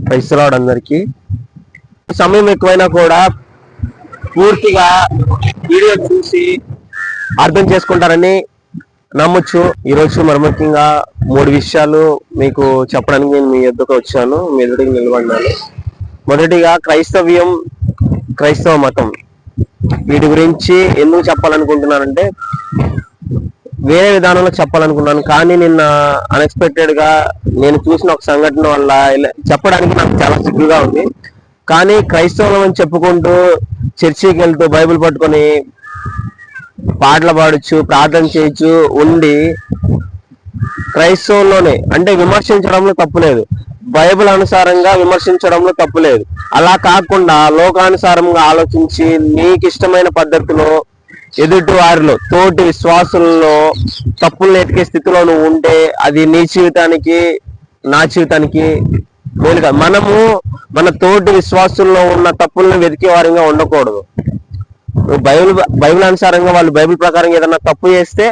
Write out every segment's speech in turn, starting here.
Praise the lord అందరికీ. సమయం ఎక్కువైనా కూడా పూర్తిగా వీడియో చూసి అర్థం చేసుకుంటారని నమ్మొచ్చు. ఈరోజు మరి ముఖ్యంగా 3 విషయాలు మీకు చెప్పడానికి నేను మీ ఎదురుకు వచ్చాను, మీ ఎదుటికి నిలబడినాను. మొదటిగా క్రైస్తవ్యం, క్రైస్తవ మతం, వీటి గురించి ఎందుకు చెప్పాలనుకుంటున్నానంటే వేరే విధానంలో చెప్పాలనుకున్నాను, కానీ నిన్న అన్ఎక్స్పెక్టెడ్ గా నేను చూసిన ఒక సంఘటన వల్ల చెప్పడానికి నాకు చాలా సిగ్గుగా ఉంది. కానీ క్రైస్తవులం అని చెప్పుకుంటూ చర్చికి వెళ్తూ బైబిల్ పట్టుకొని పాటలు పాడచ్చు, ప్రార్థన చేయొచ్చు ఉండి క్రైస్తవుల్లోనే అంటే విమర్శించడంలో తప్పులేదు, బైబిల్ అనుసారంగా విమర్శించడంలో తప్పులేదు. అలా కాకుండా లోకానుసారంగా ఆలోచించి నీకు ఇష్టమైన పద్ధతిలో ఎదుటి వారిలో తోటి విశ్వాసుల్లో తప్పులు ఎతికే స్థితిలో నువ్వు ఉంటే అది నీ జీవితానికి నా జీవితానికి మేలు కాదు. మనము మన తోటి విశ్వాసుల్లో ఉన్న తప్పులను వెతికే వారంగా ఉండకూడదు. బైబిల్ అనుసారంగా వాళ్ళు బైబిల్ ప్రకారం ఏదన్నా తప్పు చేస్తే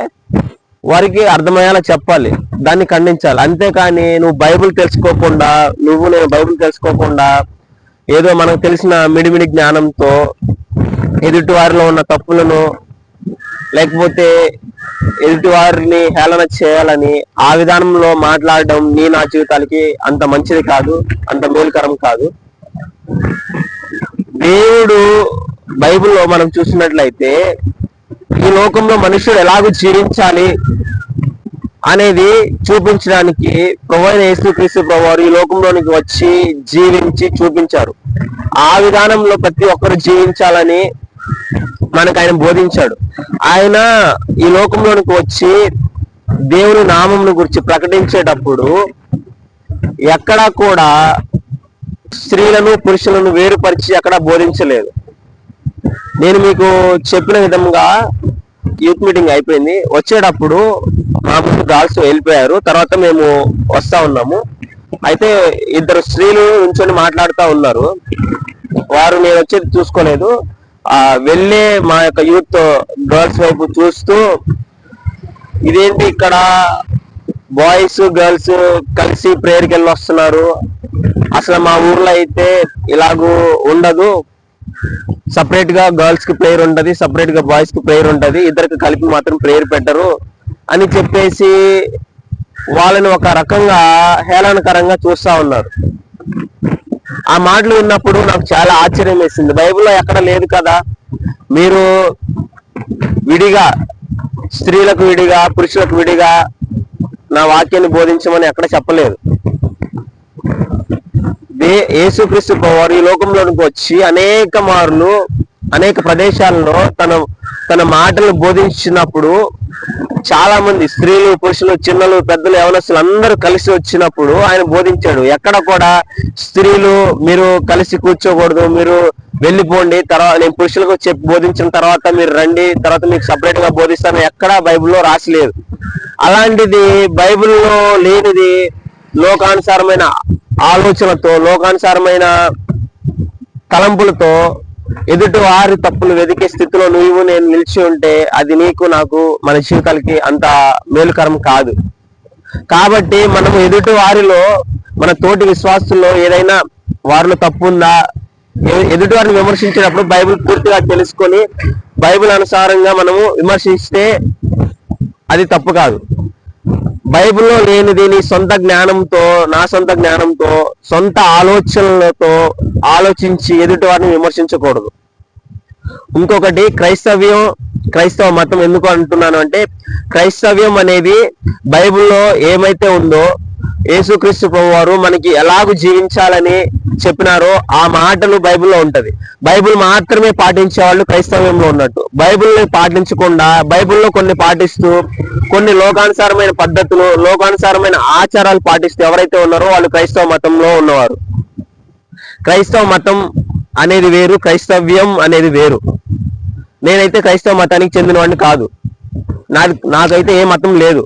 వారికి అర్థమయ్యేలా చెప్పాలి, దాన్ని ఖండించాలి. అంతేకాని నువ్వు బైబిల్ తెలుసుకోకుండా నేను బైబిల్ తెలుసుకోకుండా ఏదో మనకు తెలిసిన మిడిమిడి జ్ఞానంతో ఎదుటి వారిలో ఉన్న తప్పులను లేకపోతే ఎదుటి వారిని హేళన చేయాలని ఆ విధానంలో మాట్లాడడం నా జీవితాలకి అంత మంచిది కాదు, అంత మేలుకరం కాదు. దేవుడు బైబిల్లో మనం చూసినట్లయితే ఈ లోకంలో మనుషుడు ఎలాగూ జీవించాలి అనేది చూపించడానికి ప్రభువైన యేసుక్రీస్తు ప్రభువారు ఈ లోకంలోనికి వచ్చి జీవించి చూపించారు. ఆ విధానంలో ప్రతి ఒక్కరు జీవించాలని మనకు ఆయన బోధించాడు. ఆయన ఈ లోకంలోనికి వచ్చి దేవుని నామమును గురించి ప్రకటించేటప్పుడు ఎక్కడా కూడా స్త్రీలను పురుషులను వేరుపరిచి ఎక్కడా బోధించలేదు. నేను మీకు చెప్పిన విధంగా యూత్ మీటింగ్ అయిపోయింది, వచ్చేటప్పుడు మా ముందు గర్ల్స్ వెళ్ళిపోయారు, తర్వాత మేము వస్తా ఉన్నాము. అయితే 2 స్త్రీలు నుంచొని మాట్లాడుతూ ఉన్నారు. వారు నేను వచ్చేది చూసుకోలేదు, వెళ్ళే మా యొక్క యూత్ గర్ల్స్ వైపు చూస్తూ ఇదేంటి ఇక్కడ బాయ్స్ గర్ల్స్ కలిసి ప్రేయర్కి వెళ్ళి వస్తున్నారు, అసలు మా ఊర్లో అయితే ఇలాగూ ఉండదు, సపరేట్ గా గర్ల్స్ కి ప్రేయర్ ఉంటది, సపరేట్ గా బాయ్స్ కి ప్రేయర్ ఉంటది, ఇద్దరికి కలిపి మాత్రం ప్రేయర్ పెట్టరు అని చెప్పేసి వాళ్ళని ఒక రకంగా హేళనకరంగా చూస్తా ఉన్నారు. ఆ మాటలు విన్నప్పుడు నాకు చాలా ఆశ్చర్యం వేసింది. బైబిల్లో ఎక్కడ లేదు కదా, మీరు విడిగా స్త్రీలకు విడిగా పురుషులకు విడిగా నా వాక్యాన్ని బోధించమని ఎక్కడ చెప్పలేదు. యేసుక్రీస్తు ప్రభువారు ఈ లోకంలోనికి వచ్చి అనేక మార్లు అనేక ప్రదేశాల్లో తన మాటలు బోధించినప్పుడు చాలా మంది స్త్రీలు పురుషులు చిన్నలు పెద్దలు యవనస్తులు అందరూ కలిసి వచ్చినప్పుడు ఆయన బోధించాడు. ఎక్కడ కూడా స్త్రీలు మీరు కలిసి కూర్చోకూడదు, మీరు వెళ్ళిపోండి, తర్వాత నేను పురుషులకు బోధించిన తర్వాత మీరు రండి, తర్వాత మీకు సపరేట్ గా బోధిస్తాను ఎక్కడా బైబిల్లో రాసిలేదు. అలాంటిది బైబిల్లో లేనిది లోకానుసారమైన ఆలోచనతో లోకానుసారమైన తలంపులతో ఎదుటి వారి తప్పులు వెతికే స్థితిలో నేను నిలిచి ఉంటే అది నీకు నాకు మన జీవితాలకి అంత మేలుకరం కాదు. కాబట్టి మనం ఎదుటి వారిలో మన తోటి విశ్వాసుల్లో ఏదైనా వారిలో తప్పు ఉందా, ఎదుటి వారిని విమర్శించినప్పుడు బైబిల్ పూర్తిగా తెలుసుకొని బైబిల్ అనుసారంగా మనము విమర్శిస్తే అది తప్పు కాదు. బైబిల్లో లేనిది నీ సొంత జ్ఞానంతో నా సొంత జ్ఞానంతో సొంత ఆలోచనలతో ఆలోచించి ఎదుటి వారిని విమర్శించకూడదు. ఇంకొకటి క్రైస్తవ మతం ఎందుకు అంటున్నాను అంటే క్రైస్తవ్యం అనేది బైబిల్లో ఏమైతే ఉందో యేసుక్రీస్తు ప్రభువారు మనకి ఎలాగూ జీవించాలని చెప్పినారో ఆ మాటలు బైబిల్లో ఉంటది. బైబిల్ మాత్రమే పాటించే వాళ్ళు క్రైస్తవ్యంలో ఉన్నట్టు. బైబిల్ని పాటించకుండా బైబిల్లో కొన్ని పాటిస్తూ కొన్ని లోకానుసారమైన పద్ధతులు లోకానుసారమైన ఆచారాలు పాటిస్తూ ఎవరైతే ఉన్నారో వాళ్ళు క్రైస్తవ మతంలో ఉన్నవారు. క్రైస్తవ మతం అనేది వేరు, క్రైస్తవ్యం అనేది వేరు. నేనైతే క్రైస్తవ మతానికి చెందినవాడిని కాదు, నాకైతే ఏ మతం లేదు.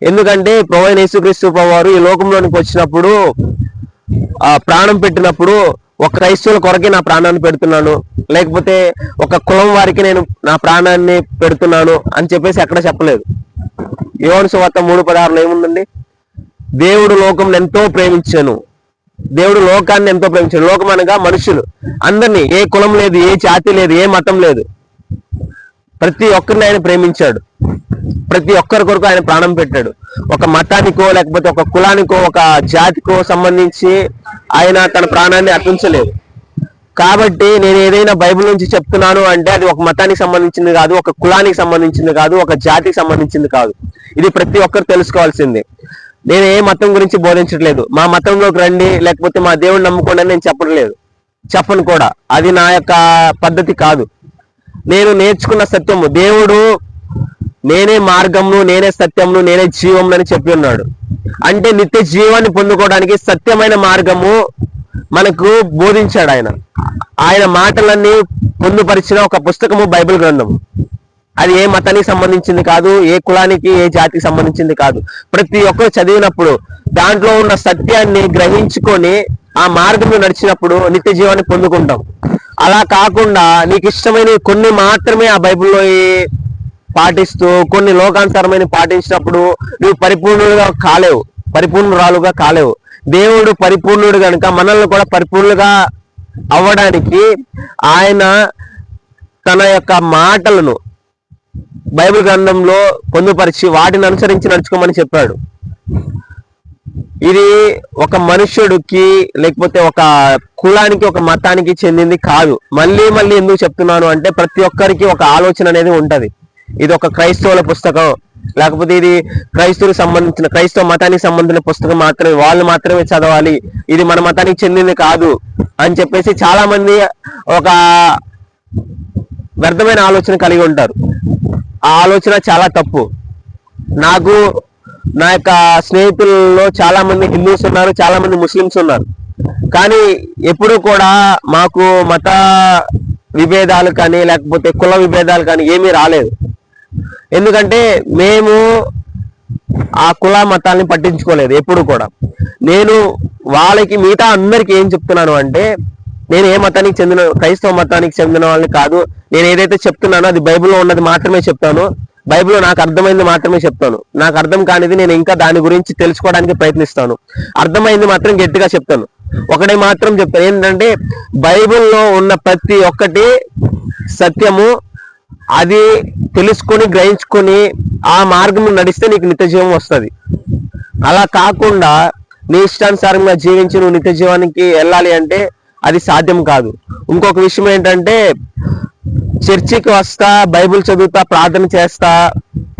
ఎందుకంటే ప్రభువైన యేసుక్రీస్తు ప్రభువారు ఈ లోకంలోనికి వచ్చినప్పుడు ప్రాణం పెట్టినప్పుడు ఒక క్రైస్తవుల కొరకే నా ప్రాణాన్ని పెడుతున్నాను, లేకపోతే ఒక కులం వారికి నేను నా ప్రాణాన్ని పెడుతున్నాను అని చెప్పేసి ఎక్కడ చెప్పలేదు. యోహాను సువార్త 3:16 ఏముందండి? దేవుడు లోకం ఎంతో ప్రేమించాను, దేవుడు లోకాన్ని ఎంతో ప్రేమించాడు. లోకం అనగా మనుషులు అందరినీ, ఏ కులం లేదు, ఏ జాతి లేదు, ఏ మతం లేదు, ప్రతి ఒక్కరిని ఆయన ప్రేమించాడు. ప్రతి ఒక్కరి కొరకు ఆయన ప్రాణం పెట్టాడు. ఒక మతానికో లేకపోతే ఒక కులానికో ఒక జాతికో సంబంధించి ఆయన తన ప్రాణాన్ని అర్పించలేదు. కాబట్టి నేను ఏదైనా బైబిల్ నుంచి చెప్తున్నాను అంటే అది ఒక మతానికి సంబంధించింది కాదు, ఒక కులానికి సంబంధించింది కాదు, ఒక జాతికి సంబంధించింది కాదు. ఇది ప్రతి ఒక్కరు తెలుసుకోవాల్సింది. నేను ఏ మతం గురించి బోధించట్లేదు. మా మతంలోకి రండి లేకపోతే మా దేవుడిని నమ్ముకోండి అని నేను చెప్పట్లేదు, చెప్పను కూడా. అది నా యొక్క పద్ధతి కాదు. నేను నేర్చుకున్న సత్యము, దేవుడు నేనే మార్గమును, నేనే సత్యమును, నేనే జీవమును అని చెప్పి ఉన్నాడు. అంటే నిత్య జీవాన్ని పొందుకోవడానికి సత్యమైన మార్గము మనకు బోధించాడు ఆయన. ఆయన మాటలన్నీ పొందుపరిచిన ఒక పుస్తకము బైబిల్ గ్రంథం. అది ఏ మతానికి సంబంధించింది కాదు, ఏ కులానికి ఏ జాతికి సంబంధించింది కాదు. ప్రతి ఒక్కరు చదివినప్పుడు దాంట్లో ఉన్న సత్యాన్ని గ్రహించుకొని ఆ మార్గంలో నడిచినప్పుడు నిత్య జీవాన్ని పొందుకుంటాం. అలా కాకుండా నీకు ఇష్టమైన కొన్ని మాత్రమే ఆ బైబిల్లో పాటిస్తూ కొన్ని లోకానుసారమైన పాటించినప్పుడు నువ్వు పరిపూర్ణురాలుగా కాలేవు. దేవుడు పరిపూర్ణుడు కనుక మనల్ని కూడా పరిపూర్ణులుగా అవ్వడానికి ఆయన తన యొక్క మాటలను బైబిల్ గ్రంథంలో పొందుపరిచి వాటిని అనుసరించి నడుచుకోమని చెప్పాడు. ఇది ఒక మనుష్యుడికి లేకపోతే ఒక కులానికి ఒక మతానికి చెందింది కాదు. మళ్ళీ మళ్ళీ ఎందుకు చెప్తున్నాను అంటే ప్రతి ఒక్కరికి ఒక ఆలోచన అనేది ఉంటది. ఇది ఒక క్రైస్తవుల పుస్తకం, లేకపోతే ఇది క్రైస్తవులకు సంబంధించిన, క్రైస్తవ మతానికి సంబంధించిన పుస్తకం మాత్రమే, వాళ్ళు మాత్రమే చదవాలి, ఇది మన మతానికి చెందింది కాదు అని చెప్పేసి చాలా మంది ఒక వ్యర్థమైన ఆలోచన కలిగి ఉంటారు. ఆ ఆలోచన చాలా తప్పు. నాకు నా యొక్క స్నేహితులలో చాలా మంది హిందూస్ ఉన్నారు, చాలా మంది ముస్లిమ్స్ ఉన్నారు. కానీ ఎప్పుడు కూడా మాకు మత విభేదాలు కానీ లేకపోతే కుల విభేదాలు కానీ ఏమీ రాలేదు. ఎందుకంటే మేము ఆ కుల మతాల్ని పట్టించుకోలేదు ఎప్పుడు కూడా. నేను వాళ్ళకి మిగతా అందరికి ఏం చెప్తున్నాను అంటే నేను ఏ మతానికి చెందిన, క్రైస్తవ మతానికి చెందిన వాళ్ళని కాదు. నేను ఏదైతే చెప్తున్నానో అది బైబిల్లో ఉన్నది మాత్రమే చెప్తాను. బైబిల్లో నాకు అర్థమైంది మాత్రమే చెప్తాను. నాకు అర్థం కానిది నేను ఇంకా దాని గురించి తెలుసుకోవడానికి ప్రయత్నిస్తాను. అర్థమైంది మాత్రం గట్టిగా చెప్తాను. ఒకటే మాత్రం చెప్తాను, ఏంటంటే బైబిల్లో ఉన్న ప్రతి ఒక్కటి సత్యము. అది తెలుసుకొని గ్రహించుకొని ఆ మార్గం నడిస్తే నీకు నిత్య జీవం వస్తుంది. అలా కాకుండా నీ ఇష్టానుసారంగా జీవించి నువ్వు నిత్య జీవానికి వెళ్ళాలి అంటే అది సాధ్యం కాదు. ఇంకొక విషయం ఏంటంటే చర్చికి వస్తా, బైబిల్ చదువుతా, ప్రార్థన చేస్తా,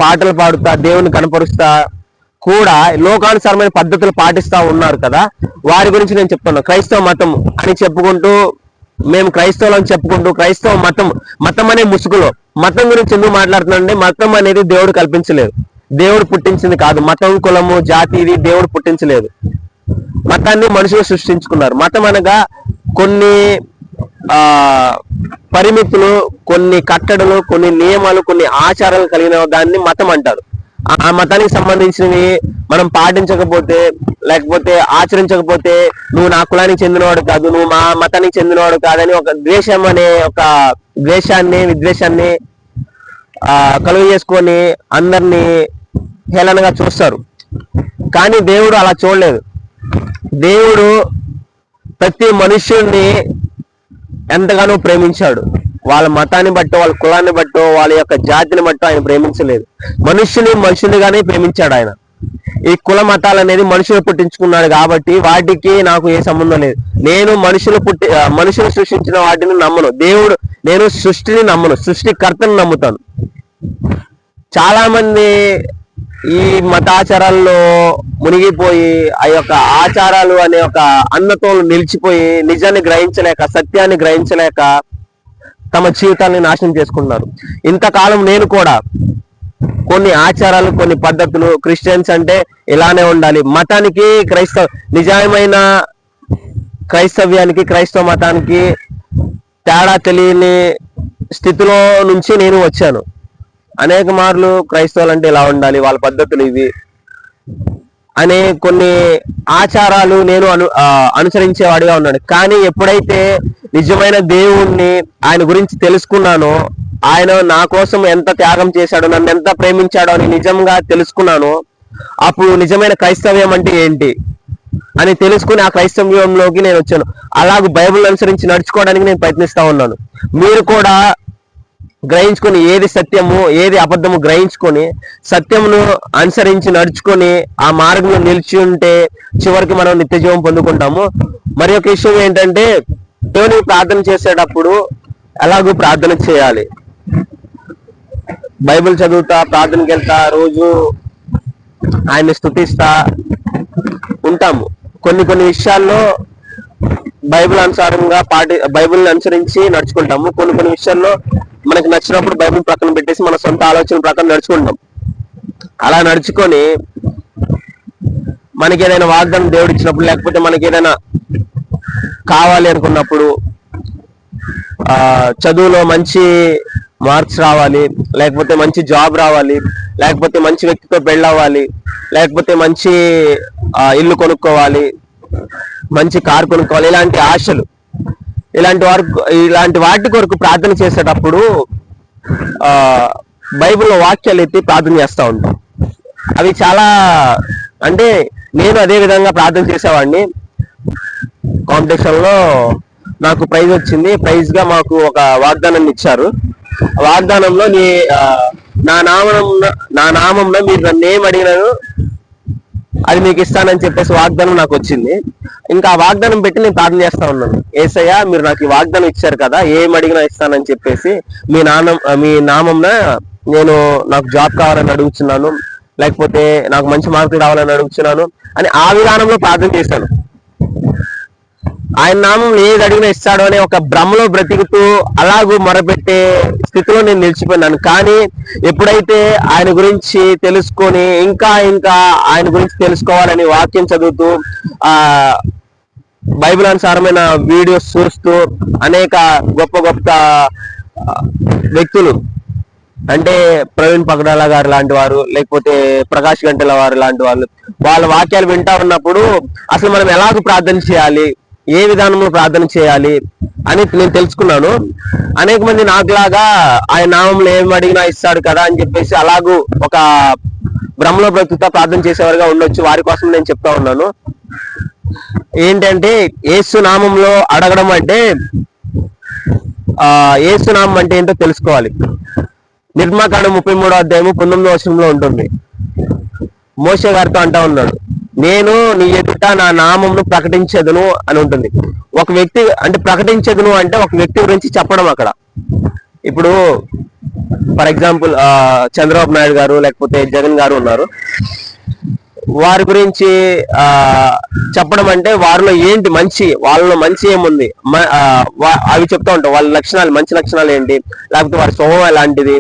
పాటలు పాడుతా, దేవుని కనపరుస్తా కూడా లోకానుసారమైన పద్ధతులు పాటిస్తా ఉన్నారు కదా, వారి గురించి నేను చెప్తున్నాను. క్రైస్తవ మతం అని చెప్పుకుంటూ, మేము క్రైస్తవులని చెప్పుకుంటూ క్రైస్తవ మతం అనే ముసుగులో మతం గురించి ఎందుకు మాట్లాడుతున్నానంటే మతం అనేది దేవుడు కల్పించలేదు, దేవుడు పుట్టించింది కాదు. మతం, కులము, జాతి ఇది దేవుడు పుట్టించలేదు. మతాన్ని మనుషులు సృష్టించుకున్నారు. మతం అనగా కొన్ని పరిమితులు, కొన్ని కట్టడలు, కొన్ని నియమాలు, కొన్ని ఆచారాలు కలిగిన దాన్ని మతం అంటారు. ఆ మతానికి సంబంధించినవి మనం పాటించకపోతే లేకపోతే ఆచరించకపోతే నువ్వు నా కులానికి చెందినవాడు కాదు, నువ్వు మా మతానికి చెందినవాడు కాదని ఒక ద్వేషం అనే ఒక విద్వేషాన్ని కలుగు చేసుకొని అందరినీ హేళనగా చూస్తారు. కానీ దేవుడు అలా చూడలేదు. దేవుడు ప్రతి మనుష్యుడిని ఎంతగానో ప్రేమించాడు. వాళ్ళ మతాన్ని బట్టో, వాళ్ళ కులాన్ని బట్టో, వాళ్ళ యొక్క జాతిని బట్టో ఆయన ప్రేమించలేదు. మనుషునిగానే ప్రేమించాడు ఆయన. ఈ కుల మతాలు అనేది మనుషులు పుట్టించుకున్నాడు కాబట్టి వాటికి నాకు ఏ సంబంధం లేదు. నేను మనుషులు సృష్టించిన వాటిని నమ్మను. నేను సృష్టిని నమ్మను, సృష్టికర్తను నమ్ముతాను. చాలా మంది ఈ మతాచారాల్లో మునిగిపోయి ఆ యొక్క ఆచారాలు అనే ఒక అన్నతో నిలిచిపోయి నిజాన్ని గ్రహించలేక, సత్యాన్ని గ్రహించలేక తమ జీవితాన్ని నాశనం చేసుకుంటున్నారు. ఇంతకాలం నేను కూడా కొన్ని ఆచారాలు, కొన్ని పద్ధతులు, క్రిస్టియన్స్ అంటే ఇలానే ఉండాలి, మతానికి నిజమైన క్రైస్తవ్యానికి, క్రైస్తవ మతానికి తేడా తెలియని స్థితిలో నుంచి నేను వచ్చాను. అనేక మార్లు క్రైస్తవులు అంటే ఇలా ఉండాలి, వాళ్ళ పద్ధతులు ఇవి అనే కొన్ని ఆచారాలు నేను అనుసరించేవాడిగా ఉన్నాడు. కానీ ఎప్పుడైతే నిజమైన దేవుణ్ణి, ఆయన గురించి తెలుసుకున్నానో, ఆయన నా కోసం ఎంత త్యాగం చేశాడో, నన్ను ఎంత ప్రేమించాడో అని నిజంగా తెలుసుకున్నానో, అప్పుడు నిజమైన క్రైస్తవ్యం అంటే ఏంటి, అని తెలుసుకుని ఆ క్రైస్తవ్యంలోకి నేను వచ్చాను. అలాగే బైబిల్ అనుసరించి నడుచుకోవడానికి నేను ప్రయత్నిస్తా ఉన్నాను. మీరు కూడా గ్రహించుకొని ఏది సత్యము ఏది అబద్ధము గ్రహించుకొని సత్యమును అనుసరించి నడుచుకొని ఆ మార్గంలో నిలిచి ఉంటే చివరికి మనం నిత్య జీవం పొందుకుంటాము. మరి ఒక విషయం ఏంటంటే, దేవుని ప్రార్థన చేసేటప్పుడు ఎలాగూ ప్రార్థన చేయాలి. బైబిల్ చదువుతా, ప్రార్థనకి వెళ్తా, రోజు ఆయన్ని స్తుతిస్తా ఉంటాము. కొన్ని విషయాల్లో బైబిల్ అనుసారంగా బైబిల్ని అనుసరించి నడుచుకుంటాము. కొన్ని విషయాల్లో మనకి నచ్చినప్పుడు బైబిల్ ప్రక్కన పెట్టేసి మన సొంత ఆలోచన ప్రకారం నడుచుకుంటాం. అలా నడుచుకొని మనకి ఏదైనా వాగ్దానం దేవుడు ఇచ్చినప్పుడు, లేకపోతే మనకి ఏదైనా కావాలి అనుకున్నప్పుడు, చదువులో మంచి మార్క్స్ రావాలి, లేకపోతే మంచి జాబ్ రావాలి, లేకపోతే మంచి వ్యక్తితో పెళ్ళవ్వాలి, లేకపోతే మంచి ఇల్లు కొనుక్కోవాలి, మంచి కారు కొనుక్కోవాలి, ఇలాంటి ఆశలు, ఇలాంటి వాటి కొరకు ప్రార్థన చేసేటప్పుడు బైబిల్లో వాక్యాలు ఎత్తి ప్రార్థన చేస్తూ ఉంటాం. అవి చాలా, అంటే నేను అదే విధంగా ప్రార్థన చేసేవాడిని. కాంపిటీషన్లో నాకు ప్రైజ్ వచ్చింది. ప్రైజ్ గా మాకు ఒక వాగ్దానాన్ని ఇచ్చారు. వాగ్దానంలో నా నామంలో మీరు నన్ను ఏం అడిగినాను అది మీకు ఇస్తానని చెప్పేసి వాగ్దానం నాకు వచ్చింది. ఇంకా ఆ వాగ్దానం పెట్టి నేను ప్రార్థన చేస్తా ఉన్నాను. యేసయ్య, మీరు నాకు ఈ వాగ్దానం ఇచ్చారు కదా, ఏం అడిగినా ఇస్తానని చెప్పేసి మీ నామంన నాకు జాబ్ కావాలని అడుగుతున్నాను, లేకపోతే నాకు మంచి మార్కులు రావాలని అడుగుతున్నాను అని ఆ విధానంలో ప్రార్థన చేశాను. ఆయన నామంలో ఏది అడిగినా ఇస్తాడు అనే ఒక భ్రమలో బ్రతికుతూ అలాగూ మొరపెట్టే స్థితిలో నేను నిలిచిపోయినాను. కానీ ఎప్పుడైతే ఆయన గురించి తెలుసుకొని ఇంకా ఆయన గురించి తెలుసుకోవాలని వాక్యం చదువుతూ బైబిల్ అనుసారమైన వీడియోస్ చూస్తూ అనేక గొప్ప వ్యక్తులు, అంటే ప్రవీణ్ పగడాల గారు లాంటి వారు, లేకపోతే ప్రకాష్ గంటెల వారు లాంటి వాళ్ళు, వాళ్ళ వాక్యాలు వింటా ఉన్నప్పుడు అసలు మనం ఎలాగ ప్రార్థన చేయాలి, ఏ విధానంలో ప్రార్థన చేయాలి అని నేను తెలుసుకున్నాను. అనేక మంది నాకులాగా ఆయన నామంలో ఏం అడిగినా ఇస్తాడు కదా అని చెప్పేసి అలాగూ ఒక భ్రమలో బ్రతుకుతా ప్రార్థన చేసేవారుగా ఉండొచ్చు. వారి కోసం నేను చెప్తా ఉన్నాను. ఏంటంటే, యేసు నామంలో అడగడం అంటే, యేసు నామం అంటే ఏంటో తెలుసుకోవాలి. నిర్మాకాండం 33వ అధ్యాయము 19వ వచనంలో ఉంటుంది. మోషే గారితో అంటా ఉన్నాడు, నేను నీ ఎదుట నా నామంను ప్రకటించదును అని ఉంటుంది. ఒక వ్యక్తి, అంటే ప్రకటించదును అంటే ఒక వ్యక్తి గురించి చెప్పడం. అక్కడ ఇప్పుడు ఫర్ ఎగ్జాంపుల్ చంద్రబాబు నాయుడు గారు లేకపోతే జగన్ గారు ఉన్నారు. వారి గురించి చెప్పడం అంటే వారిలో ఏంటి మంచి, వాళ్ళలో మంచి ఏముంది అవి చెప్తా ఉంటాం. వాళ్ళ లక్షణాలు, మంచి లక్షణాలు ఏంటి, లేకపోతే వారి స్వభావం ఎలాంటిది,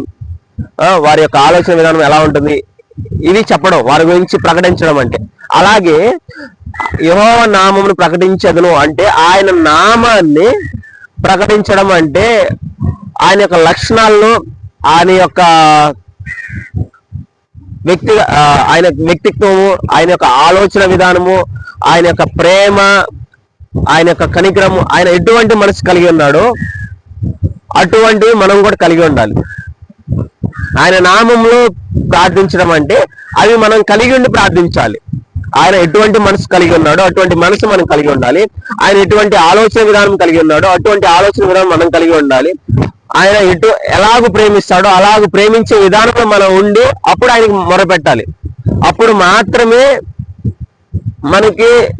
వారి యొక్క ఆలోచన విధానం ఎలా ఉంటుంది, ఇవి చెప్పడం, వారి గురించి ప్రకటించడం అంటే. అలాగే యెహోవా నామమును ప్రకటించదును అంటే ఆయన నామాన్ని ప్రకటించడం అంటే ఆయన యొక్క లక్షణాలను, ఆయన యొక్క ఆయన వ్యక్తిత్వము, ఆయన యొక్క ఆలోచన విధానము, ఆయన యొక్క ప్రేమ, ఆయన యొక్క కనికరము, ఆయన ఎటువంటి మనసు కలిగి ఉన్నాడో అటువంటివి మనం కూడా కలిగి ఉండాలి. ఆయన నామంలో ప్రార్థించడం అంటే అవి మనం కలిగి ఉండి ప్రార్థించాలి. ఆయన ఎటువంటి మనసు కలిగి ఉన్నాడో అటువంటి మనసు మనం కలిగి ఉండాలి. ఆయన ఎటువంటి ఆలోచన విధానం కలిగి ఉన్నాడో అటువంటి ఆలోచన విధానం మనం కలిగి ఉండాలి. ఆయన ఎలాగూ ప్రేమిస్తాడో అలాగూ ప్రేమించే విధానంలో మనం ఉండి అప్పుడు ఆయనకి మొరపెట్టాలి. అప్పుడు మాత్రమే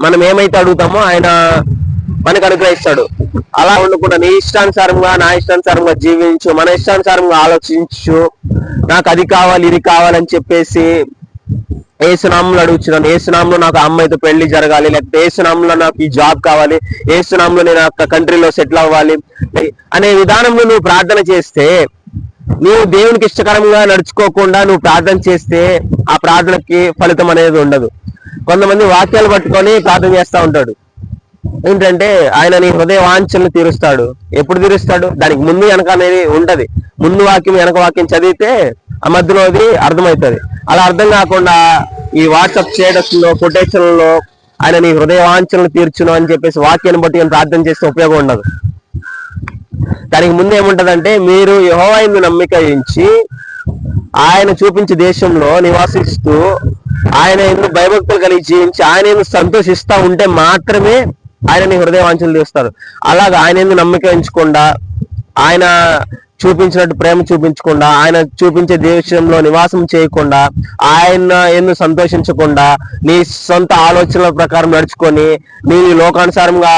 మనం ఏమైతే అడుగుతామో ఆయన మనకు అనుగ్రహిస్తాడు. అలా ఉండకుండా నీ ఇష్టానుసారంగా, నా ఇష్టానుసారంగా జీవించు, మన ఇష్టానుసారంగా ఆలోచించు, నాకు అది కావాలి ఇది కావాలని చెప్పేసి ఏసునామంలో అడుగుతున్నాను, ఏసునామంలో నాకు అమ్మాయితో పెళ్లి జరగాలి, లేకపోతే ఏసునామంలో నాకు ఈ జాబ్ కావాలి, ఏసునామంలో నేను ఆ కంట్రీలో సెటిల్ అవ్వాలి అనే విధానంలో నువ్వు ప్రార్థన చేస్తే, నువ్వు దేవునికి ఇష్టకరంగా నడుచుకోకుండా నువ్వు ప్రార్థన చేస్తే ఆ ప్రార్థనకి ఫలితం అనేది ఉండదు. కొంతమంది వాక్యాలు పట్టుకొని ప్రార్థన చేస్తూ ఉంటాడు. ఏంటంటే ఆయన నీ హృదయ వాంఛలను తీరుస్తాడు. ఎప్పుడు తీరుస్తాడు? దానికి ముందు వెనక అనేది ఉంటది. ముందు వాక్యం వెనక వాక్యం చదివితే ఆ మధ్యలో అది అర్థమవుతుంది. అలా అర్థం కాకుండా ఈ వాట్సాప్ స్టేటస్ లో, కొటేషన్లో ఆయన నీ హృదయ వాంఛలను తీర్చును అని చెప్పేసి వాక్యాన్ని బట్టి ప్రార్థన చేస్తే ఉపయోగం ఉండదు. దానికి ముందు ఏముంటదంటే, మీరు యెహోవా యందు నమ్మిక ఉంచి ఆయన చూపించే దేశంలో నివాసిస్తూ ఆయన ఎందు భయభక్తులు కలిగి జీవించి ఆయన ఎందు సంతోషిస్తా ఉంటే మాత్రమే ఆయన నీ హృదయ వాంఛలు తీస్తారు. అలాగా ఆయన ఎందు నమ్మకం ఉంచకుండా, ఆయన చూపించినట్టు ప్రేమ చూపించకుండా, ఆయన చూపించే దేశంలో నివాసం చేయకుండా, ఆయన ఎందు సంతోషించకుండా, నీ సొంత ఆలోచనల ప్రకారం నడుచుకొని నీ లోకానుసారంగా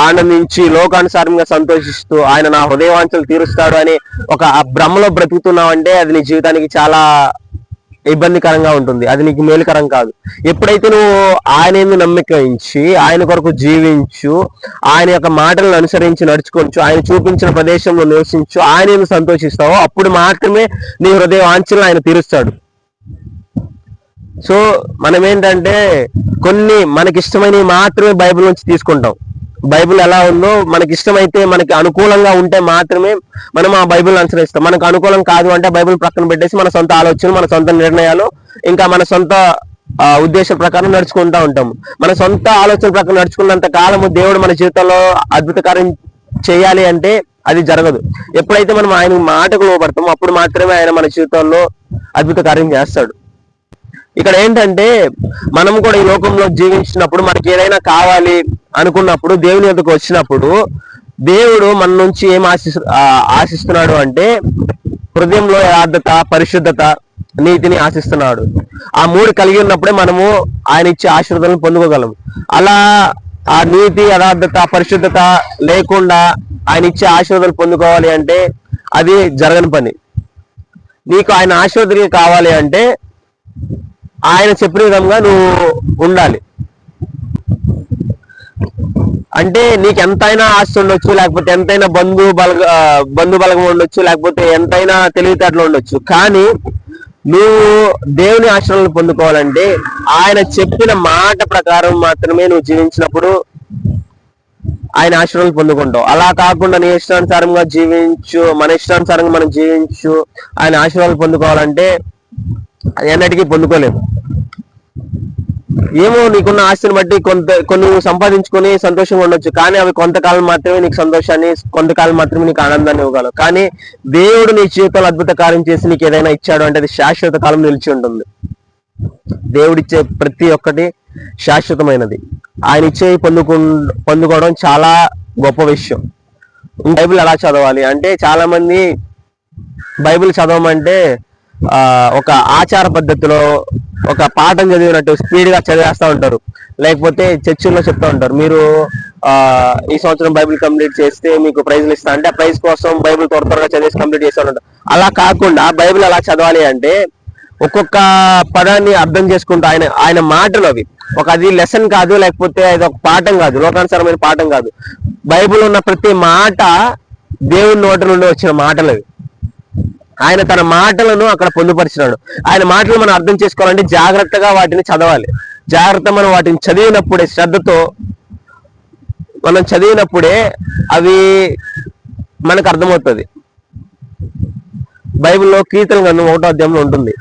ఆనందించి లోకానుసారంగా సంతోషిస్తూ ఆయన నా హృదయవాంఛలు తీరుస్తాడు అని ఒక భ్రమలో బ్రతుకుతున్నావంటే అది నీ జీవితానికి చాలా ఇబ్బందికరంగా ఉంటుంది. అది నీకు మేలుకరం కాదు. ఎప్పుడైతే నువ్వు ఆయన ఎందు నమ్మకం ఉంచి ఆయన కొరకు జీవించు, ఆయన యొక్క మాటలను అనుసరించి నడుచుకోవచ్చు, ఆయన చూపించిన ప్రదేశంలో నివసించు, ఆయన ఎందు సంతోషిస్తావో అప్పుడు మాత్రమే నీ హృదయ వాంఛలను ఆయన తీరుస్తాడు. సో మనం ఏంటంటే కొన్ని మనకిష్టమైనవి మాత్రమే బైబిల్ నుంచి తీసుకుంటాం. బైబిల్ ఎలా ఉందో మనకి ఇష్టమైతే, మనకి అనుకూలంగా ఉంటే మాత్రమే మనం ఆ బైబిల్ అనుసరిస్తాం. మనకు అనుకూలం కాదు అంటే బైబిల్ ప్రక్కన పెట్టేసి మన సొంత ఆలోచనలు, మన సొంత నిర్ణయాలు, ఇంకా మన సొంత ఉద్దేశ ప్రకారం నడుచుకుంటా ఉంటాము. మన సొంత ఆలోచన ప్రకారం నడుచుకున్నంత కాలము దేవుడు మన జీవితంలో అద్భుత కార్యం చేయాలి అంటే అది జరగదు. ఎప్పుడైతే మనం ఆయన మాటకు లోపడతామో అప్పుడు మాత్రమే ఆయన మన జీవితంలో అద్భుత కార్యం చేస్తాడు. ఇక్కడ ఏంటంటే మనం కూడా ఈ లోకంలో జీవించినప్పుడు మనకి ఏదైనా కావాలి అనుకున్నప్పుడు దేవుని వద్దకు వచ్చినప్పుడు దేవుడు మన నుంచి ఏం ఆశిస్తున్నాడు అంటే హృదయంలో యథార్థత, పరిశుద్ధత, నీతిని ఆశిస్తున్నాడు. ఆ మూడు కలిగి ఉన్నప్పుడే మనము ఆయన ఇచ్చే ఆశీర్వాదాలను పొందుకోగలము. అలా ఆ నీతి, యథార్థత, పరిశుద్ధత లేకుండా ఆయన ఇచ్చే ఆశీర్వాదాలు పొందుకోవాలి అంటే అది జరగని పని. నీకు ఆయన ఆశీర్వాదాలు కావాలి అంటే ఆయన చెప్పిన విధంగా నువ్వు ఉండాలి. అంటే నీకు ఎంతైనా ఆస్తి ఉండొచ్చు, లేకపోతే ఎంతైనా బంధు బలగం ఉండొచ్చు, లేకపోతే ఎంతైనా తెలివితేటలు ఉండొచ్చు, కానీ నువ్వు దేవుని ఆశీర్వాదాలను పొందుకోవాలంటే ఆయన చెప్పిన మాట ప్రకారం మాత్రమే నువ్వు జీవించినప్పుడు ఆయన ఆశీర్వాదాలు పొందుకుంటావు. అలా కాకుండా నీ ఇష్టానుసారంగా జీవించు, మన ఇష్టానుసారంగా మనం జీవించు ఆయన ఆశీర్వాదాలు పొందుకోవాలంటే ఎన్నటికీ పొందుకోలేము. ఏమో నీకున్న ఆస్తిని బట్టి కొన్ని సంపాదించుకొని సంతోషంగా ఉండొచ్చు, కానీ అవి కొంతకాలం మాత్రమే నీకు సంతోషాన్ని, కొంతకాలం మాత్రమే నీకు ఆనందాన్ని ఇవ్వగలవు. కానీ దేవుడు నీ జీవితంలో అద్భుత కార్యం చేసి నీకు ఏదైనా ఇచ్చాడు అంటే అది శాశ్వత కాలం నిలిచి ఉంటుంది. దేవుడిచ్చే ప్రతి ఒక్కటి శాశ్వతమైనది. ఆయన ఇచ్చే పొందుకోవడం చాలా గొప్ప విషయం. బైబిల్ ఎలా చదవాలి అంటే చాలా మంది బైబిల్ చదవమంటే ఒక ఆచార పద్ధతిలో ఒక పాఠం చదివినట్టు స్పీడ్ గా చదివేస్తా ఉంటారు. లేకపోతే చర్చిల్లో చెప్తా ఉంటారు, మీరు ఈ సంవత్సరం బైబిల్ కంప్లీట్ చేస్తే మీకు ప్రైజ్లు ఇస్తా అంటే ఆ ప్రైజ్ కోసం బైబిల్ త్వరగా చదివేసి కంప్లీట్ చేస్తూ ఉంటారు. అలా కాకుండా బైబిల్ ఎలా చదవాలి అంటే ఒక్కొక్క పదాన్ని అర్థం చేసుకుంటూ ఆయన మాటలు అవి అది లెసన్ కాదు, లేకపోతే అది ఒక పాఠం కాదు, లోకానుసారమైన పాఠం కాదు. బైబిల్ ఉన్న ప్రతి మాట దేవుని నోటి నుండి వచ్చిన మాటలు అవి. ఆయన తన మాటలను అక్కడ పొందుపరిచినాడు. ఆయన మాటలు మనం అర్థం చేసుకోవాలంటే జాగ్రత్తగా వాటిని చదవాలి. మనం వాటిని చదివినప్పుడే, శ్రద్ధతో మనం చదివినప్పుడే అవి మనకు అర్థమవుతుంది. బైబిల్లో కీర్తన గ్రంథం 1వ అధ్యాయంలో ఉంటుంది,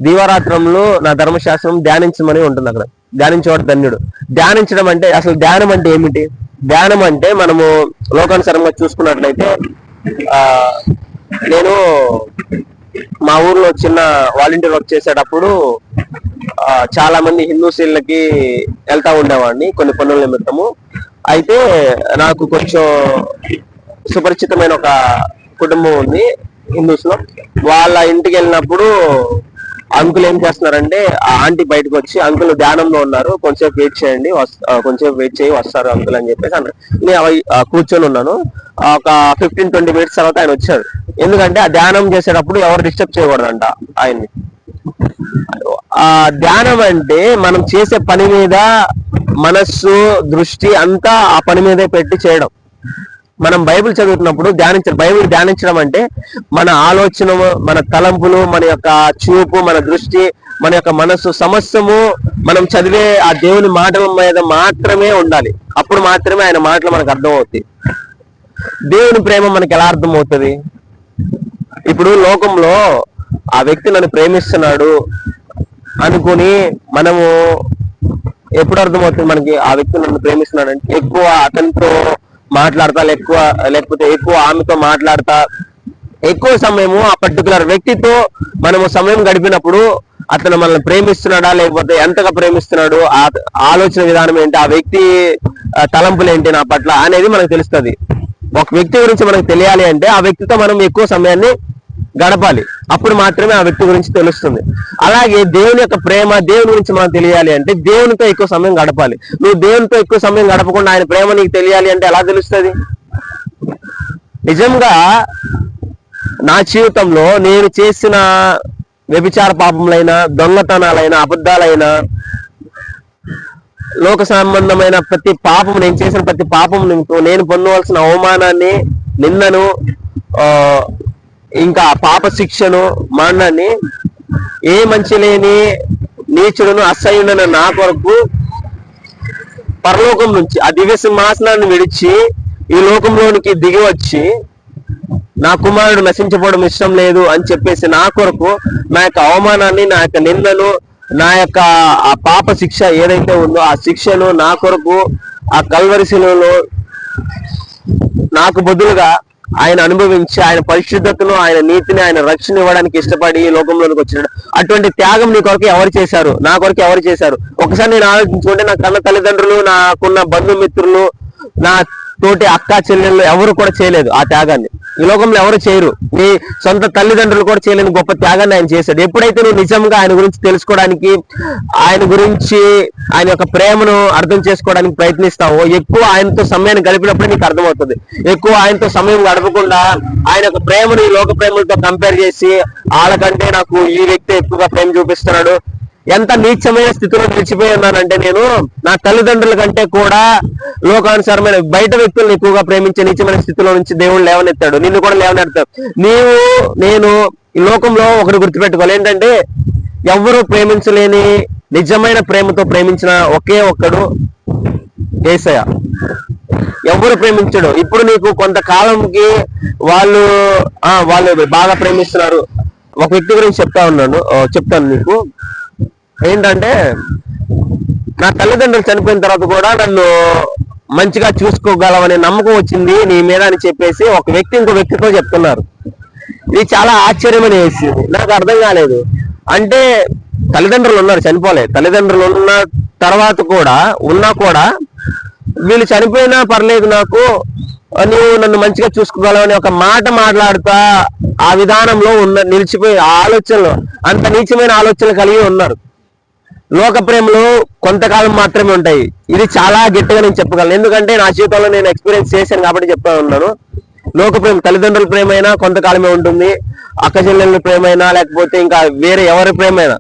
దీవారాత్రంలో నా ధర్మశాస్త్రం ధ్యానించమని ఉంటుంది. అక్కడ ధ్యానించేవాడు ధన్యుడు. ధ్యానించడం అంటే అసలు ధ్యానం అంటే ఏమిటి? ధ్యానం అంటే మనము లోకానుసారంగా చూసుకున్నట్లయితే నేను మా ఊర్లో చిన్న వాలంటీర్ వర్క్ చేసేటప్పుడు చాలా మంది హిందూస్ ఇళ్ళకి వెళ్తా ఉండేవాడిని కొన్ని పనుల నిమిత్తము. అయితే నాకు కొంచెం సుపరిచితమైన ఒక కుటుంబం ఉంది హిందూస్ లో. వాళ్ళ ఇంటికి వెళ్ళినప్పుడు అంకుల్ ఏం చేస్తున్నారంటే ఆ ఆంటీ బయటకు వచ్చి, అంకుల్ ధ్యానంలో ఉన్నారు, కొంచెంసేపు వెయిట్ చేయండి, కొంచెంసేపు వెయిట్ చేయి వస్తారు అంకుల్ అని చెప్పేసి అన్నారు. నేను కూర్చొని ఉన్నాను. ఒక 15-20 మినిట్స్ తర్వాత ఆయన వచ్చారు. ఎందుకంటే ఆ ధ్యానం చేసేటప్పుడు ఎవరు డిస్టర్బ్ చేయకూడదంట ఆయన్ని. ఆ ధ్యానం అంటే మనం చేసే పని మీద మనస్సు, దృష్టి అంతా ఆ పని మీదే పెట్టి చేయడం. మనం బైబిల్ చదువుతున్నప్పుడు బైబిల్ ధ్యానించడం అంటే మన ఆలోచన, మన తలంపులు, మన యొక్క చూపు, మన దృష్టి, మన యొక్క మనస్సు సమస్తము మనం చదివే ఆ దేవుని మాటల మీద మాత్రమే ఉండాలి. అప్పుడు మాత్రమే ఆయన మాటలు మనకు అర్థమవుతాయి. దేవుని ప్రేమ మనకి ఎలా అర్థమవుతుంది? ఇప్పుడు లోకంలో ఆ వ్యక్తి నన్ను ప్రేమిస్తున్నాడు అనుకుని మనము ఎప్పుడు అర్థమవుతుంది మనకి ఆ వ్యక్తి నన్ను ప్రేమిస్తున్నాడు అంటే? ఎక్కువ అతనితో మాట్లాడతా, లేకపోతే ఎక్కువ ఆమెతో మాట్లాడతా, ఎక్కువ సమయము ఆ పర్టికులర్ వ్యక్తితో మనము సమయం గడిపినప్పుడు అతను మనల్ని ప్రేమిస్తున్నాడా లేకపోతే ఎంతగా ప్రేమిస్తున్నాడు, ఆ ఆలోచన విధానం ఏంటి, ఆ వ్యక్తి తలంపులు ఏంటి నా పట్ల అనేది మనకు తెలుస్తుంది. ఒక వ్యక్తి గురించి మనకు తెలియాలి అంటే ఆ వ్యక్తితో మనం ఎక్కువ సమయాన్ని గడపాలి, అప్పుడు మాత్రమే ఆ వ్యక్తి గురించి తెలుస్తుంది. అలాగే దేవుని యొక్క ప్రేమ, దేవుని గురించి మనం తెలియాలి అంటే దేవునితో ఎక్కువ సమయం గడపాలి. నువ్వు దేవునితో ఎక్కువ సమయం గడపకుండా ఆయన ప్రేమ నీకు తెలియాలి అంటే ఎలా తెలుస్తుంది? నిజంగా నా జీవితంలో నేను చేసిన వ్యభిచార పాపములైన, దొంగతనాలైన, అబద్ధాలైన, లోక సంబంధమైన ప్రతి పాపం, నేను చేసిన ప్రతి పాపం నేను పొందవలసిన అవమానాన్ని, నిందను, ఇంకా పాప శిక్షను, మరణాన్ని ఏ మంచి లేని నీచుడును అసహ్యుడైన నా కొరకు పరలోకం నుంచి ఆ దివ్య సింహాసనాన్ని విడిచి ఈ లోకంలోనికి దిగి వచ్చి నా కుమారుడు నశించకపోవడం ఇష్టం లేదు అని చెప్పేసి నా కొరకు నా యొక్క అవమానాన్ని, నా యొక్క నిందను, నా యొక్క ఆ పాప శిక్ష ఏదైతే ఉందో ఆ శిక్షను నా కొరకు ఆ కల్వరి శిలువలో నాకు బదులుగా ఆయన అనుభవించి ఆయన పరిశుద్ధతను, ఆయన నీతిని, ఆయన రక్షణ ఇవ్వడానికి ఇష్టపడి ఈ లోకంలోనికి వచ్చినాడు. అటువంటి త్యాగం నీ కొరకు ఎవరు చేశారు? నా కొరకు ఎవరు చేశారు? ఒకసారి నేను ఆలోచించుకుంటే నా కన్న తల్లిదండ్రులు, నాకున్న బంధుమిత్రులు, నా తోటి అక్క చెల్లెళ్ళు ఎవరు కూడా చేయలేదు ఆ త్యాగాన్ని. ఈ లోకంలో ఎవరు చేయరు. నీ సొంత తల్లిదండ్రులు కూడా చేయలేని గొప్ప త్యాగాన్ని ఆయన చేశాడు. ఎప్పుడైతే నువ్వు నిజంగా ఆయన గురించి తెలుసుకోవడానికి, ఆయన గురించి, ఆయన యొక్క ప్రేమను అర్థం చేసుకోవడానికి ప్రయత్నిస్తావో, ఎక్కువ ఆయనతో సమయాన్ని గడిపినప్పుడే నీకు అర్థమవుతుంది. ఎక్కువ ఆయనతో సమయం గడపకుండా ఆయన యొక్క ప్రేమను ఈ లోక ప్రేమలతో కంపేర్ చేసి వాళ్ళకంటే నాకు ఈ వ్యక్తి ఎక్కువగా ప్రేమ చూపిస్తున్నాడు, ఎంత నీచమైన స్థితిలో నిలిచిపోయి ఉన్నానంటే నేను నా తల్లిదండ్రుల కంటే కూడా లోకానుసారమైన బయట వ్యక్తులను ఎక్కువగా ప్రేమించే నీచమైన స్థితిలో నుంచి దేవుడు లేవనెత్తాడు. నిన్ను కూడా లేవనెత్తాడు. నేను ఈ లోకంలో ఒకటి గుర్తుపెట్టుకోవాలి, ఏంటంటే ఎవరు ప్రేమించలేని నిజమైన ప్రేమతో ప్రేమించిన ఒకే ఒక్కడు యేసయ్య. ఎవరు ప్రేమించడు. ఇప్పుడు నీకు కొంతకాలంకి వాళ్ళు బాగా ప్రేమిస్తున్నారు. ఒక వ్యక్తి గురించి చెప్తాను నీకు. ఏంటంటే నా తల్లిదండ్రులు చనిపోయిన తర్వాత కూడా నన్ను మంచిగా చూసుకోగలవనే నమ్మకం వచ్చింది నీ మీద అని చెప్పేసి ఒక వ్యక్తి ఇంకో వ్యక్తితో చెప్తున్నారు. ఇది చాలా ఆశ్చర్యమని వేసింది. నాకు అర్థం కాలేదు. అంటే తల్లిదండ్రులు ఉన్నారు, చనిపోలేదు. తల్లిదండ్రులు ఉన్న తర్వాత కూడా వీళ్ళు చనిపోయినా పర్లేదు, నాకు నువ్వు నన్ను మంచిగా చూసుకోగలవని ఒక మాట మాట్లాడుతా ఆ విధానంలో నిలిచిపోయి ఆలోచనలు, అంత నీచమైన ఆలోచనలు కలిగి ఉన్నారు. లోక ప్రేమలు కొంతకాలం మాత్రమే ఉంటాయి. ఇది చాలా గట్టిగా నేను చెప్పగలను, ఎందుకంటే నా జీవితంలో నేను ఎక్స్పీరియన్స్ చేశాను కాబట్టి చెప్తా ఉన్నాను. లోక ప్రేమ, తల్లిదండ్రుల ప్రేమ అయినా కొంతకాలమే ఉంటుంది, అక్క చెల్లెళ్ళ ప్రేమ అయినా లేకపోతే ఇంకా వేరే ఎవరి ప్రేమ అయినా,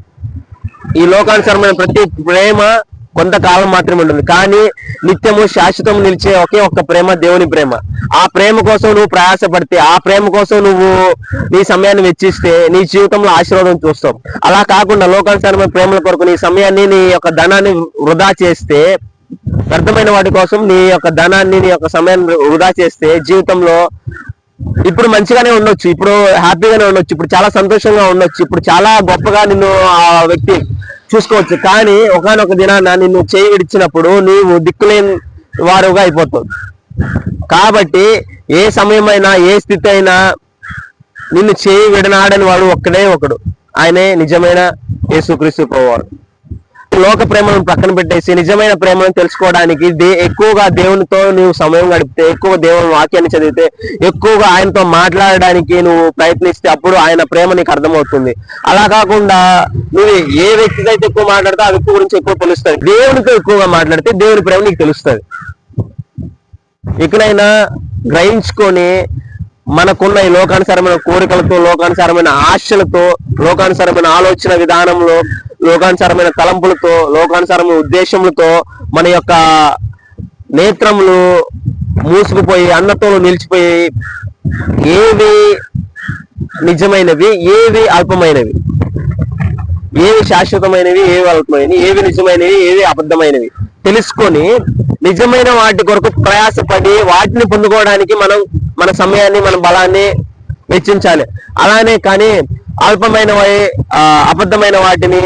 ఈ లోకానుసారమైన ప్రతి ప్రేమ కొంతకాలం మాత్రమే ఉంటుంది. కానీ నిత్యము శాశ్వతం నిలిచే ఒకే ఒక్క ప్రేమ దేవుని ప్రేమ. ఆ ప్రేమ కోసం నువ్వు ప్రయాసపడితే, ఆ ప్రేమ కోసం నువ్వు నీ సమయాన్ని వెచ్చిస్తే నీ జీవితంలో ఆశీర్వాదం చూస్తావు. అలా కాకుండా లోకానుసారమైన ప్రేమల కొరకు నీ సమయాన్ని, నీ యొక్క ధనాన్ని వృధా చేస్తే, వ్యర్థమైన వాటి కోసం నీ యొక్క ధనాన్ని, నీ యొక్క సమయాన్ని వృధా చేస్తే జీవితంలో ఇప్పుడు మంచిగానే ఉండొచ్చు, ఇప్పుడు హ్యాపీగానే ఉండొచ్చు, ఇప్పుడు చాలా సంతోషంగా ఉండొచ్చు, ఇప్పుడు చాలా గొప్పగా నిన్ను ఆ వ్యక్తి చూసుకోవచ్చు. కానీ ఒకనొక దినాన నిన్ను చేయి విడిచినప్పుడు నీవు దిక్కులేని వారుగా అయిపోతావు. కాబట్టి ఏ సమయమైనా, ఏ స్థితి అయినా నిన్ను చేయి విడనాడని వాడు ఒక్కడే ఒకడు, ఆయనే నిజమైన యేసుక్రీస్తు ప్రభువారు. లోక ప్రేమను పక్కన పెట్టేసి నిజమైన ప్రేమను తెలుసుకోవడానికి ఎక్కువగా దేవునితో నువ్వు సమయం గడిపితే, ఎక్కువ దేవుని వాక్యాన్ని చదివితే, ఎక్కువగా ఆయనతో మాట్లాడడానికి నువ్వు ప్రయత్నిస్తే అప్పుడు ఆయన ప్రేమ నీకు అర్థమవుతుంది. అలా కాకుండా నువ్వు ఏ వ్యక్తితో అయితే ఎక్కువ మాట్లాడితే ఆ వ్యక్తి గురించి ఎక్కువ తెలుస్తుంది. దేవునితో ఎక్కువగా మాట్లాడితే దేవుని ప్రేమ నీకు తెలుస్తుంది. ఇకనైనా గ్రహించుకొని మనకున్న ఈ లోకానుసారమైన కోరికలతో, లోకానుసారమైన ఆశలతో, లోకానుసారమైన ఆలోచన విధానంలో, లోకానుసారమైన తలంపులతో, లోకానుసారమైన ఉద్దేశములతో మన యొక్క నేత్రములు మూసుకుపోయి, అన్నతోలు నిలిచిపోయి, ఏవి నిజమైనవి, ఏవి అల్పమైనవి, ఏవి శాశ్వతమైనవి, ఏవి అల్పమైనవి, ఏవి నిజమైనవి, ఏవి అబద్ధమైనవి తెలుసుకొని నిజమైన వాటి కొరకు ప్రయాసపడి వాటిని పొందుకోవడానికి మనం మన సమయాన్ని, మన బలాన్ని వెచ్చించాలి. అలానే కానీ అల్పమైన అబద్ధమైన వాటిని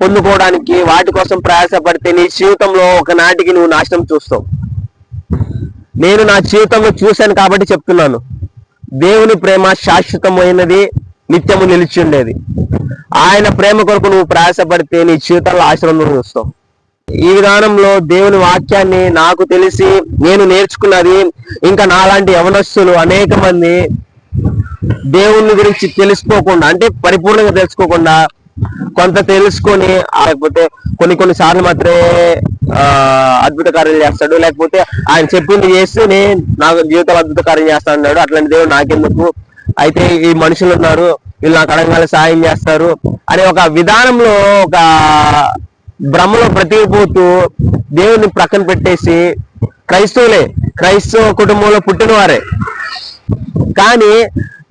పొందుకోవడానికి వాటి కోసం ప్రయాసపడితే నీ జీవితంలో ఒక నాటికి నువ్వు నాశనం చూస్తావు. నేను నా జీవితంలో చూశాను కాబట్టి చెప్తున్నాను. దేవుని ప్రేమ శాశ్వతమైనది, నిత్యము నిలిచి ఉండేది. ఆయన ప్రేమ కొరకు నువ్వు ప్రయాసపడితే నీ జీవితంలో ఆశీర్వాదం చూస్తావు. ఈ విధానంలో దేవుని వాక్యాన్ని నాకు తెలిసి నేను నేర్చుకున్నది, ఇంకా నాలాంటి యవనస్తులు అనేక మంది దేవుని గురించి తెలుసుకోకుండా, అంటే పరిపూర్ణంగా తెలుసుకోకుండా కొంత తెలుసుకొని, లేకపోతే కొన్ని సార్లు మాత్రమే అద్భుత కార్యాలు చేస్తాడు, లేకపోతే ఆయన చెప్పింది చేస్తే నేను నా జీవితంలో అద్భుత కార్యం చేస్తాను అన్నాడు. అట్లాంటి దేవుడు నాకెందుకు, అయితే ఈ మనుషులు ఉన్నారు వీళ్ళు నాకు అడగాలి సాయం చేస్తారు అనే ఒక విధానంలో, ఒక భ్రమలో బ్రతికిపోతూ దేవుడిని ప్రక్కన పెట్టేసి క్రైస్తవ కుటుంబంలో పుట్టిన వారే కానీ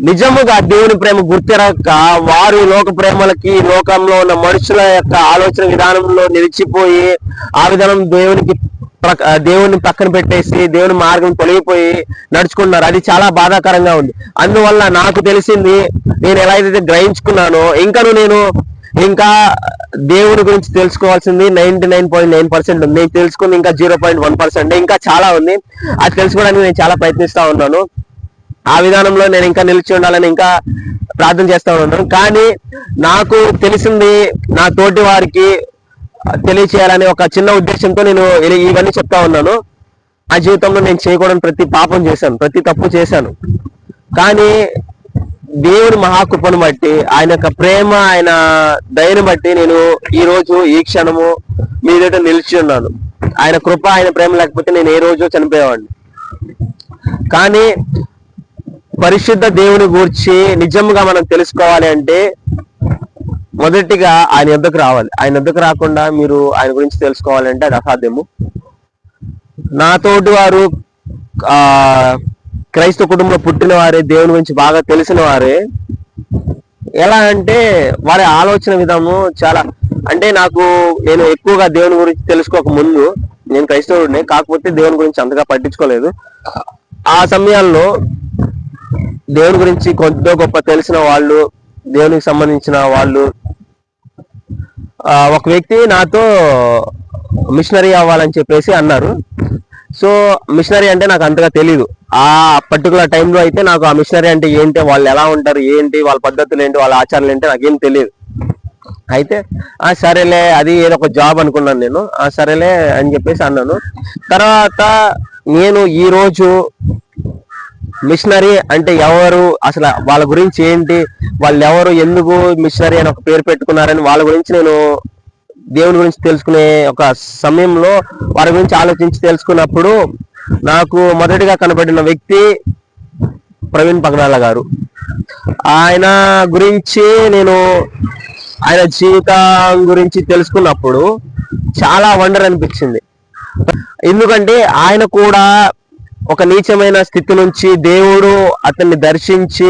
నిజముగా దేవుని ప్రేమ గుర్తిరక వారు లోక ప్రేమలకి, లోకంలో ఉన్న మనుషుల యొక్క ఆలోచన విధానంలో నిలిచిపోయి ఆ విధానం దేవుని పక్కన పెట్టేసి దేవుని మార్గం తొలగిపోయి నడుచుకున్నారు. అది చాలా బాధాకరంగా ఉంది. అందువల్ల నాకు తెలిసింది, నేను ఎలా అయితే గ్రహించుకున్నానో ఇంకా దేవుని గురించి తెలుసుకోవాల్సింది 99.9% ఉంది. నేను తెలుసుకుంది ఇంకా 0.1%, ఇంకా చాలా ఉంది. అది తెలుసుకోవడానికి నేను చాలా ప్రయత్నిస్తా ఉన్నాను. ఆ విధానంలో నేను ఇంకా నిలిచి ఉండాలని ఇంకా ప్రార్థన చేస్తా ఉన్నాను. కానీ నాకు తెలిసింది నా తోటి వారికి తెలియచేయాలనే ఒక చిన్న ఉద్దేశంతో నేను ఇవన్నీ చెప్తా ఉన్నాను. ఆ జీవితంలో నేను చేయకూడని ప్రతి పాపం చేశాను, ప్రతి తప్పు చేశాను. కానీ దేవుని మహాకృపను బట్టి, ఆయన యొక్క ప్రేమ, ఆయన దయను బట్టి నేను ఈ రోజు ఈ క్షణము మీ దగ్గర నిలిచి ఉన్నాను. ఆయన కృప, ఆయన ప్రేమ లేకపోతే నేను ఏ రోజు చనిపోయేవాడిని. కానీ పరిశుద్ధ దేవుని గూర్చి నిజంగా మనం తెలుసుకోవాలి అంటే మొదటిగా ఆయన యొద్దకు రావాలి. ఆయన యొద్దకు రాకుండా మీరు ఆయన గురించి తెలుసుకోవాలంటే అది అసాధ్యము. నా తోటి వారు క్రైస్తవ కుటుంబంలో పుట్టిన వారే, దేవుని గురించి బాగా తెలిసిన వారే. ఎలా అంటే వారి ఆలోచన విధానం చాలా, అంటే నేను ఎక్కువగా దేవుని గురించి తెలుసుకోక ముందు, నేను క్రైస్తవుడిని కాకపోతే దేవుని గురించి అంతగా పట్టించుకోలేదు. ఆ సమయాల్లో దేవుని గురించి కొద్దో గొప్ప తెలిసిన వాళ్ళు, దేవునికి సంబంధించిన వాళ్ళు, ఒక వ్యక్తి నాతో మిషనరీ అవ్వాలని చెప్పేసి అన్నారు. సో మిషనరీ అంటే నాకు అంతగా తెలీదు. ఆ పర్టికులర్ టైంలో అయితే నాకు ఆ మిషనరీ అంటే ఏంటి, వాళ్ళు ఎలా ఉంటారు ఏంటి, వాళ్ళ పద్ధతులు ఏంటి, వాళ్ళ ఆచారాలు ఏంటి నాకేం తెలియదు. అయితే సరేలే, అది ఏదో ఒక జాబ్ అనుకున్నాను నేను. సరేలే అని చెప్పేసి అన్నాను. తర్వాత నేను ఈరోజు మిషనరీ అంటే ఎవరు, అసలు వాళ్ళ గురించి ఏంటి, వాళ్ళు ఎవరు, ఎందుకు మిషనరీ అని ఒక పేరు పెట్టుకున్నారని వాళ్ళ గురించి నేను దేవుని గురించి తెలుసుకునే ఒక సమయంలో వారి గురించి ఆలోచించి తెలుసుకున్నప్పుడు నాకు మొదటిగా కనబడిన వ్యక్తి ప్రవీణ్ పగడాల గారు. ఆయన గురించి ఆయన జీవితం గురించి తెలుసుకున్నప్పుడు చాలా వండర్ అనిపించింది. ఎందుకంటే ఆయన కూడా ఒక నీచమైన స్థితి నుంచి దేవుడు అతన్ని దర్శించి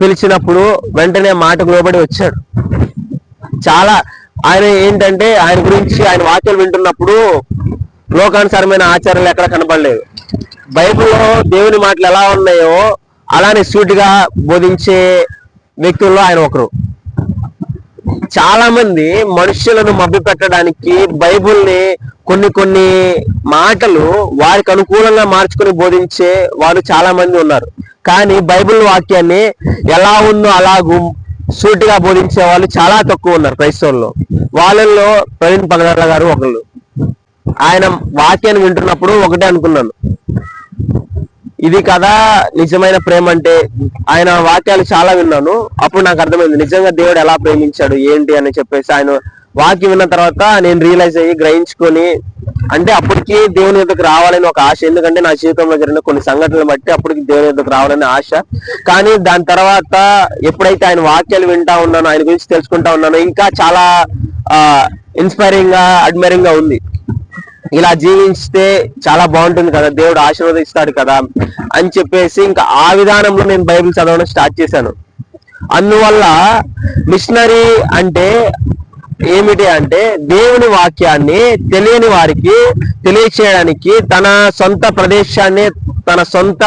పిలిచినప్పుడు వెంటనే మాటకు లోబడి వచ్చాడు. చాలా ఆయన ఏంటంటే ఆయన గురించి, ఆయన వాక్యాలు వింటున్నప్పుడు లోకానుసారమైన ఆచారాలు ఎక్కడ కనబడలేదు. బైబిల్లో దేవుని మాటలు ఎలా ఉన్నాయో అలానే సూటిగా బోధించే వ్యక్తుల్లో ఆయన ఒకరు. చాలా మంది మనుషులను మభ్యపెట్టడానికి బైబిల్ని కొన్ని మాటలు వారికి అనుకూలంగా మార్చుకొని బోధించే వారు చాలా మంది ఉన్నారు. కానీ బైబిల్ వాక్యాన్ని ఎలా ఉందో అలాగూ సూటిగా బోధించే వాళ్ళు చాలా తక్కువ ఉన్నారు క్రైస్తవుల్లో. వాళ్ళల్లో ప్రవీణ్ పగడాల గారు ఒకళ్ళు. ఆయన వాక్యాన్ని వింటున్నప్పుడు ఒకటే అనుకున్నాను, ఇది కదా నిజమైన ప్రేమ అంటే. ఆయన వాక్యాలు చాలా విన్నాను. అప్పుడు నాకు అర్థమైంది నిజంగా దేవుడు ఎలా ప్రేమించాడు ఏంటి అని చెప్పేసి. ఆయన వాక్యం విన్న తర్వాత నేను రియలైజ్ అయ్యి గ్రహించుకొని, అంటే అప్పటికి దేవుని యొద్దకు రావాలని ఒక ఆశ. ఎందుకంటే నా జీవితంలో జరిగిన కొన్ని సంఘటనలు బట్టి అప్పటికి దేవుని యొద్దకు రావాలని ఆశ. కానీ దాని తర్వాత ఎప్పుడైతే ఆయన వాక్యాలు వింటా ఉన్నానో, ఆయన గురించి తెలుసుకుంటా ఉన్నానో, ఇంకా చాలా ఇన్స్పైరింగ్ గా, అడ్మైరింగ్ గా ఉంది. ఇలా జీవిస్తే చాలా బాగుంటుంది కదా, దేవుడు ఆశీర్వదిస్తాడు కదా అని చెప్పేసి ఇంకా ఆ విధానంలో నేను బైబిల్ చదవడం స్టార్ట్ చేశాను. అందువల్ల మిషనరీ అంటే ఏమిటి అంటే దేవుని వాక్యాన్ని తెలియని వారికి తెలియచేయడానికి తన సొంత ప్రదేశాన్ని, తన సొంత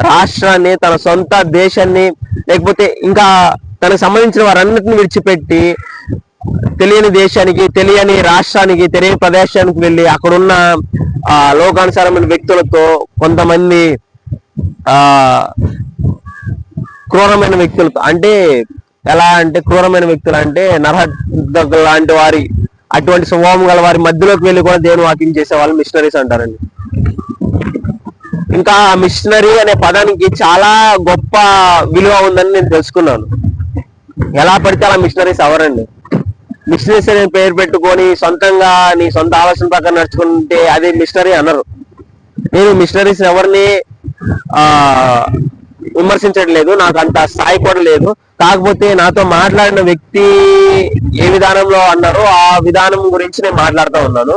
రాష్ట్రాన్ని, తన సొంత దేశాన్ని, లేకపోతే ఇంకా తనకు సంబంధించిన వారన్నిటిని విడిచిపెట్టి తెలియని దేశానికి, తెలియని రాష్ట్రానికి, తెలియని ప్రదేశానికి వెళ్ళి అక్కడున్న లోకానుసారమైన వ్యక్తులతో, కొంతమంది ఆ క్రూరమైన వ్యక్తులతో, అంటే ఎలా అంటే క్రూరమైన వ్యక్తులు అంటే నరహంతకులు లాంటి వారి, అటువంటి స్వభావం గల వారి మధ్యలోకి వెళ్ళి కూడా దేవుని వాక్యం చేసే వాళ్ళు మిషనరీస్ అంటారండి. ఇంకా మిషనరీ అనే పదానికి చాలా గొప్ప విలువ ఉందని నేను తెలుసుకున్నాను. ఎలా పడితే అలా మిషనరీస్ అవరండి. మిషనరీస్ అనే పేరు పెట్టుకొని సొంతంగా నీ సొంత ఆలోచన ప్రకారం నడుచుకుంటే అది మిషనరీ అనరు. నేను మిషనరీస్ ఎవరిని విమర్శించట్లేదు, నాకు అంత స్థాయి కూడా లేదు. కాకపోతే నాతో మాట్లాడిన వ్యక్తి ఏ విధానంలో అన్నారో ఆ విధానం గురించి నేను మాట్లాడుతూ ఉన్నాను.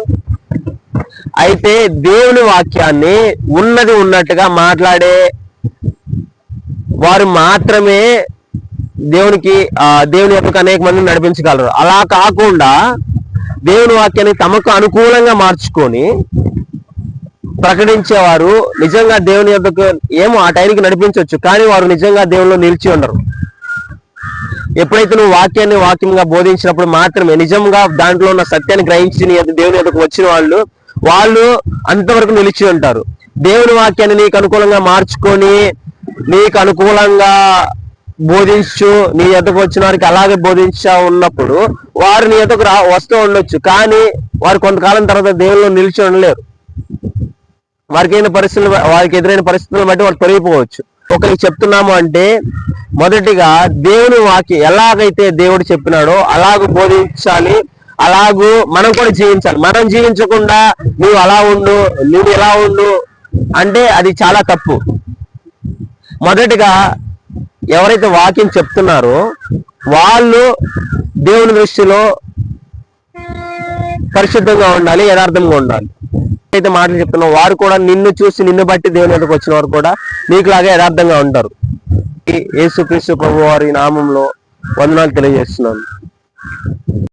అయితే దేవుని వాక్యాన్ని ఉన్నది ఉన్నట్టుగా మాట్లాడే వారు మాత్రమే దేవుని యొక్క అనేక మందిని నడిపించగలరు. అలా కాకుండా దేవుని వాక్యాన్ని తమకు అనుకూలంగా మార్చుకొని ప్రకటించేవారు నిజంగా దేవుని యొక్కకు ఏమో ఆ టైంకి నడిపించవచ్చు, కానీ వారు నిజంగా దేవునిలో నిలిచి ఉండరు. ఎప్పుడైతే నువ్వు వాక్యంగా బోధించినప్పుడు మాత్రమే నిజంగా దాంట్లో ఉన్న సత్యాన్ని గ్రహించి దేవుని యొక్కకు వచ్చిన వాళ్ళు అంతవరకు నిలిచి ఉంటారు. దేవుని వాక్యాన్ని నీకు అనుకూలంగా మార్చుకొని నీకు అనుకూలంగా బోధించు, నీ ఎద్దకు వచ్చిన వారికి అలాగే బోధించా ఉన్నప్పుడు వారు నీ ఎద్దకు వస్తూ ఉండొచ్చు, కానీ వారు కొంతకాలం తర్వాత దేవునిలో నిలిచి ఉండలేరు. వారికి ఎదురైన పరిస్థితులను బట్టి వారు తొలగిపోవచ్చు. ఒకరికి చెప్తున్నాము అంటే మొదటిగా దేవుని వాక్యం ఎలాగైతే దేవుడు చెప్పినాడో అలాగూ బోధించాలి, అలాగూ మనం కూడా జీవించాలి. మనం జీవించకుండా నువ్వు అలా ఉండు, నువ్వు ఎలా ఉండు అంటే అది చాలా తప్పు. మొదటిగా ఎవరైతే వాక్యం చెప్తున్నారో వాళ్ళు దేవుని దృష్టిలో పరిశుద్ధంగా ఉండాలి, యథార్థంగా ఉండాలి. అయితే మాటలు చెప్తున్నావు వారు కూడా నిన్ను చూసి నిన్ను బట్టి దేవుని ఎదుకు వచ్చిన వారు కూడా నీకులాగే యథార్థంగా ఉంటారు. యేసుక్రీస్తు ప్రభు వారి నామంలో వందనాలు తెలియజేస్తున్నాను.